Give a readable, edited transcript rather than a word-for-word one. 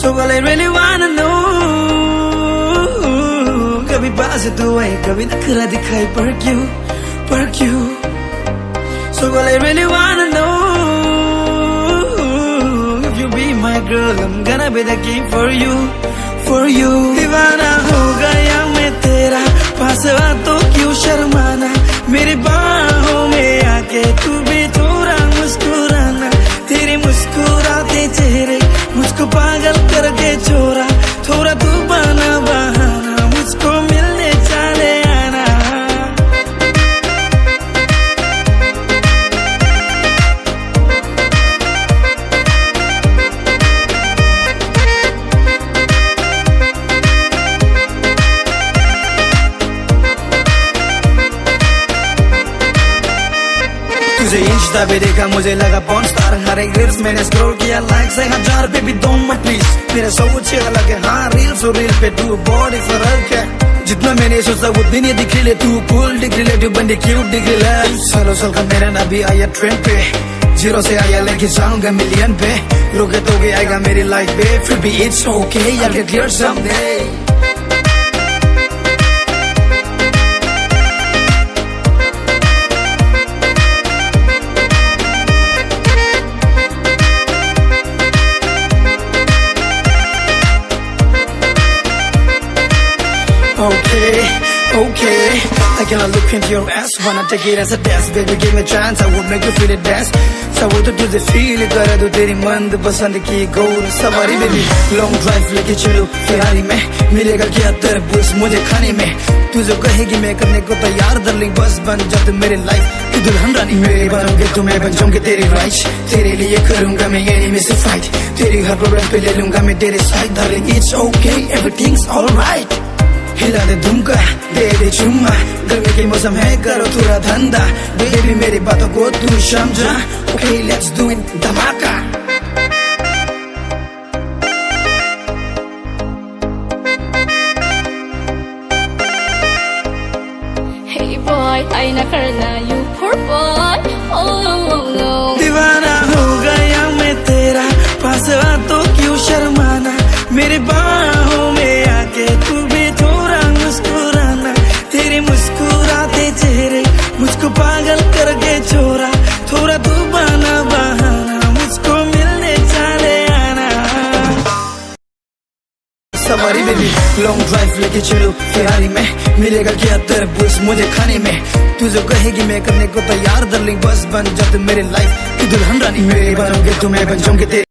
So all I really wanna know, कभी पास तू आए कभी नखरा दिखाई पर क्यों So all I really wanna know, if you be my girl I'm gonna be the king for you दीवाना हो गया मैं तेरा, पास आ तो क्यों शर्माना, मेरी बाहों में आके तू भी थोड़ा मुस्कुराना, तेरे मुस्कुराते चेहरे मुझको पागल करके छोड़ा, थोड़ा तू बना बहाना मुझको मिलने चले आना। तुझे इंस्टा पे देखा मुझे लगा पॉर्न स्टार, हर एक रील्स मैंने स्क्रॉल किया लाइक्स है 1000 पे भी दो मत प्लीज, मेरा सोच अलग है हाँ रील्स और रील पे तू बॉडी फर्क है, जितना मैंने सोचा उतनी नहीं दिख ले, तू कूल दिख ले तू बंदी क्यूट दिख ले, सालों साल का मेरा ना भी आया ट्रेंड पे, 0 से आया लेके जाऊंगा मिलियन पे, रोके तो भी आएगा मेरी लाइफ पे, फिर भी it's okay I'll get clear someday। Okay, I cannot look into your ass, wanna take it as a test, baby give me a chance, I would make you feel it dance, so what to do the feel it, करा दो तेरी मन पसंद की गोल सवारी baby, long drive लेके चलो Ferrari में, मिलेगा क्या तरबूज मुझे खाने में, तू जो कहेगी मैं करने को तैयार darling, बस बन जा तू मेरी लाइफ की दुल्हन रानी, मेरे बनोगे तो मैं बन जाऊंगी तेरी राइट, तेरे लिए करूंगा मैं एनिमी से फाइट, तेरी हर प्रॉब्लम पे ले लूंगा मैं तेरे side darling, it's okay everything's alright, हिला दे दुमका दे दे चुम्मा, गर्मी के मौसम है करो थोड़ा धंधा, बेबी मेरी बातों को तू समझा, ओके लेट्स डू इट धमाका। Hey boy ay nakarna you poor boy, oh no दीवाना हो गया मैं तेरा, पास आ तो क्यों शर्माना, मेरी बाहों में आके तू भी थोड़ा मुस्कुराना, तेरे मुस्कुराते चेहरे मुझको पागल करके छोड़ा, थोड़ा तू बना बहाना मुझको मिलने चले आना। सवारी बेबी लॉन्ग ड्राइव लेके चलो फेरारी में, मिलेगा क्या तरबूज मुझे खाने में, तू जो कहेगी मैं करने को तैयार darling, बस बन जा तू मेरी लाइफ की दुल्हन रानी, मेरे बनोगे तो मैं बन जाऊंगी तेरी